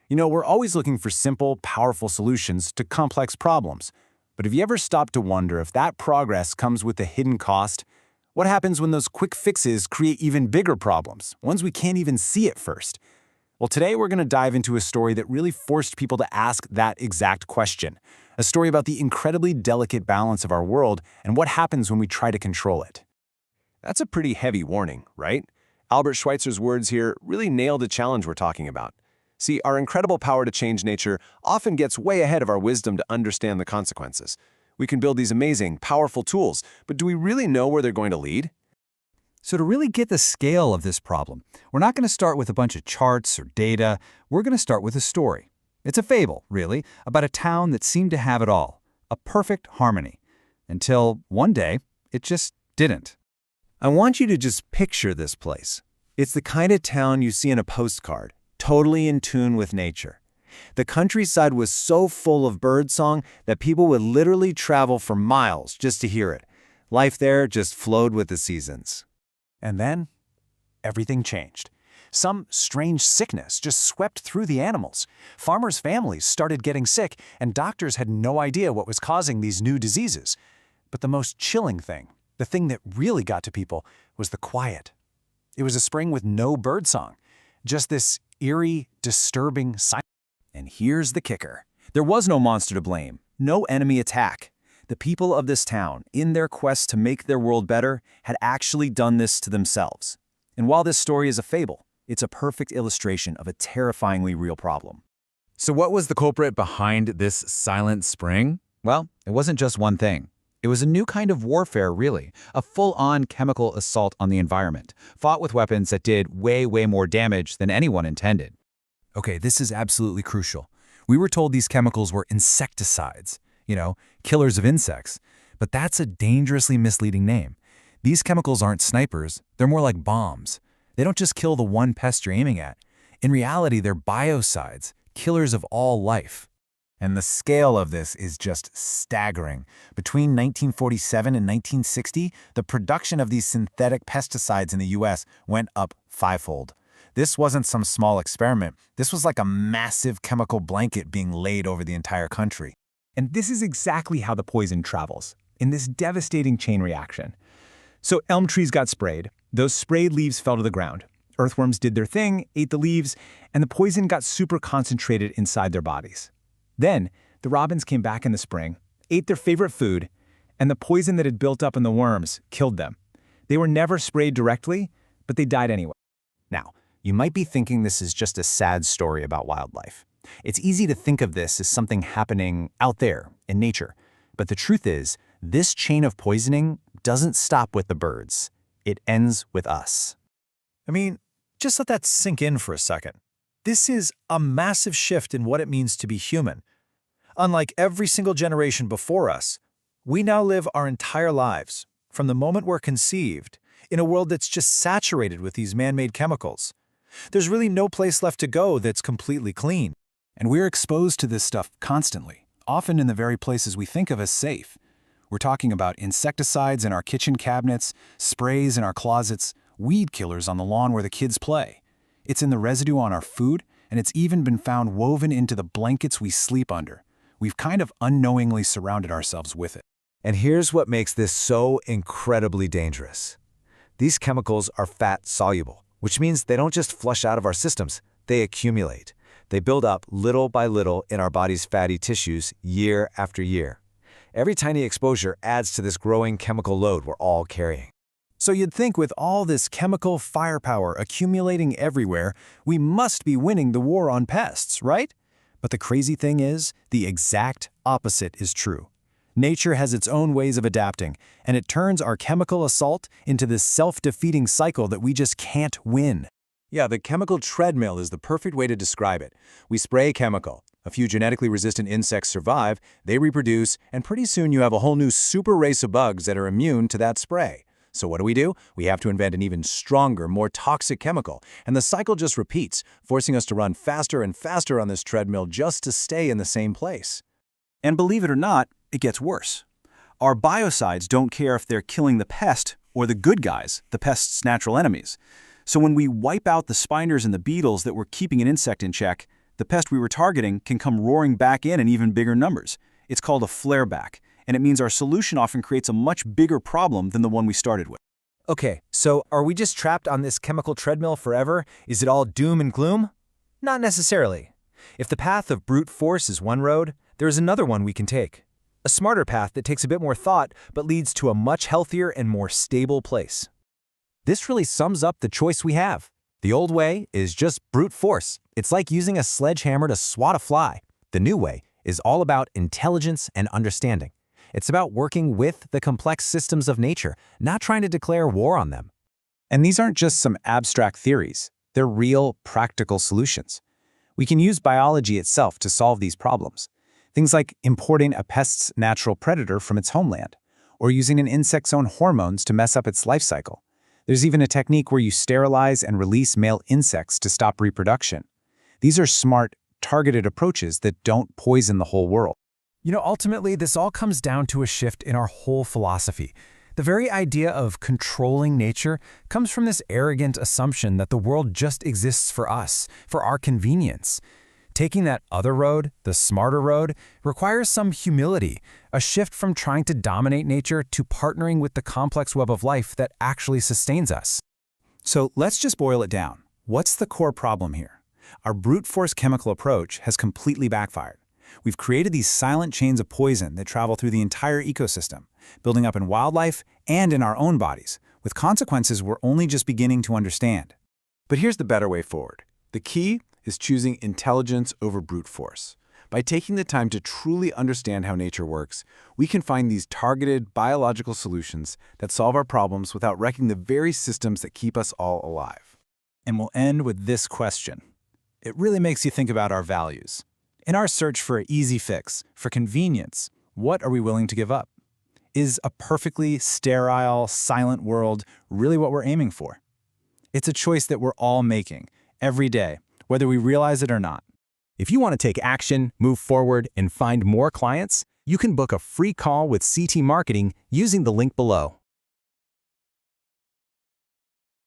We're always looking for simple, powerful solutions to complex problems. But have you ever stopped to wonder if that progress comes with a hidden cost? What happens when those quick fixes create even bigger problems, ones we can't even see at first? Well, today we're going to dive into a story that really forced people to ask that exact question. A story about the incredibly delicate balance of our world and what happens when we try to control it. That's a pretty heavy warning, right? Albert Schweitzer's words here really nail the challenge we're talking about. See, our incredible power to change nature often gets way ahead of our wisdom to understand the consequences. We can build these amazing, powerful tools, but do we really know where they're going to lead? So to really get the scale of this problem, we're not going to start with a bunch of charts or data. We're going to start with a story. It's a fable, really, about a town that seemed to have it all, a perfect harmony, until one day it just didn't. I want you to just picture this place. It's the kind of town you see in a postcard, totally in tune with nature. The countryside was so full of birdsong that people would literally travel for miles just to hear it. Life there just flowed with the seasons. And then, everything changed. Some strange sickness just swept through the animals. Farmers' families started getting sick, and doctors had no idea what was causing these new diseases. But the most chilling thing, the thing that really got to people, was the quiet. It was a spring with no birdsong, just this eerie, disturbing silence. And here's the kicker. There was no monster to blame, no enemy attack. The people of this town, in their quest to make their world better, had actually done this to themselves. And while this story is a fable, it's a perfect illustration of a terrifyingly real problem. So what was the culprit behind this silent spring? Well, it wasn't just one thing. It was a new kind of warfare, really, a full-on chemical assault on the environment, fought with weapons that did way more damage than anyone intended. Okay, this is absolutely crucial. We were told these chemicals were insecticides, killers of insects, but that's a dangerously misleading name. These chemicals aren't snipers, they're more like bombs. They don't just kill the one pest you're aiming at. In reality, they're biocides, killers of all life. And the scale of this is just staggering. Between 1947 and 1960, the production of these synthetic pesticides in the US went up fivefold. This wasn't some small experiment. This was like a massive chemical blanket being laid over the entire country. And this is exactly how the poison travels, in this devastating chain reaction. So elm trees got sprayed. Those sprayed leaves fell to the ground. Earthworms did their thing, ate the leaves, and the poison got super concentrated inside their bodies. Then, the robins came back in the spring, ate their favorite food, and the poison that had built up in the worms killed them. They were never sprayed directly, but they died anyway. Now, you might be thinking this is just a sad story about wildlife. It's easy to think of this as something happening out there in nature. But the truth is, this chain of poisoning doesn't stop with the birds. It ends with us. Just let that sink in for a second. This is a massive shift in what it means to be human. Unlike every single generation before us, we now live our entire lives, from the moment we're conceived, in a world that's just saturated with these man-made chemicals. There's really no place left to go that's completely clean. And we're exposed to this stuff constantly, often in the very places we think of as safe. We're talking about insecticides in our kitchen cabinets, sprays in our closets, weed killers on the lawn where the kids play. It's in the residue on our food, and it's even been found woven into the blankets we sleep under. We've kind of unknowingly surrounded ourselves with it. And here's what makes this so incredibly dangerous. These chemicals are fat-soluble, which means they don't just flush out of our systems, they accumulate. They build up little by little in our body's fatty tissues year after year. Every tiny exposure adds to this growing chemical load we're all carrying. So you'd think with all this chemical firepower accumulating everywhere, we must be winning the war on pests, right? But the crazy thing is, the exact opposite is true. Nature has its own ways of adapting, and it turns our chemical assault into this self-defeating cycle that we just can't win. Yeah, the chemical treadmill is the perfect way to describe it. We spray a chemical. A few genetically resistant insects survive, they reproduce, and pretty soon you have a whole new super race of bugs that are immune to that spray. So what do? We have to invent an even stronger, more toxic chemical, and the cycle just repeats, forcing us to run faster and faster on this treadmill just to stay in the same place. And believe it or not, it gets worse. Our biocides don't care if they're killing the pest or the good guys, the pest's natural enemies. So when we wipe out the spiders and the beetles that were keeping an insect in check, the pest we were targeting can come roaring back in even bigger numbers. It's called a flare-back, and it means our solution often creates a much bigger problem than the one we started with. Okay, so are we just trapped on this chemical treadmill forever? Is it all doom and gloom? Not necessarily. If the path of brute force is one road, there is another one we can take. A smarter path that takes a bit more thought but leads to a much healthier and more stable place. This really sums up the choice we have. The old way is just brute force. It's like using a sledgehammer to swat a fly. The new way is all about intelligence and understanding. It's about working with the complex systems of nature, not trying to declare war on them. And these aren't just some abstract theories. They're real, practical solutions. We can use biology itself to solve these problems. Things like importing a pest's natural predator from its homeland, or using an insect's own hormones to mess up its life cycle. There's even a technique where you sterilize and release male insects to stop reproduction. These are smart, targeted approaches that don't poison the whole world. Ultimately, this all comes down to a shift in our whole philosophy. The very idea of controlling nature comes from this arrogant assumption that the world just exists for us, for our convenience. Taking that other road, the smarter road, requires some humility, a shift from trying to dominate nature to partnering with the complex web of life that actually sustains us. So let's just boil it down. What's the core problem here? Our brute force chemical approach has completely backfired. We've created these silent chains of poison that travel through the entire ecosystem, building up in wildlife and in our own bodies, with consequences we're only just beginning to understand. But here's the better way forward. The key is choosing intelligence over brute force. By taking the time to truly understand how nature works, we can find these targeted biological solutions that solve our problems without wrecking the very systems that keep us all alive. And we'll end with this question. It really makes you think about our values. In our search for an easy fix, for convenience, what are we willing to give up? Is a perfectly sterile, silent world really what we're aiming for? It's a choice that we're all making, every day, whether we realize it or not. If you want to take action, move forward, and find more clients, you can book a free call with CT Marketing using the link below.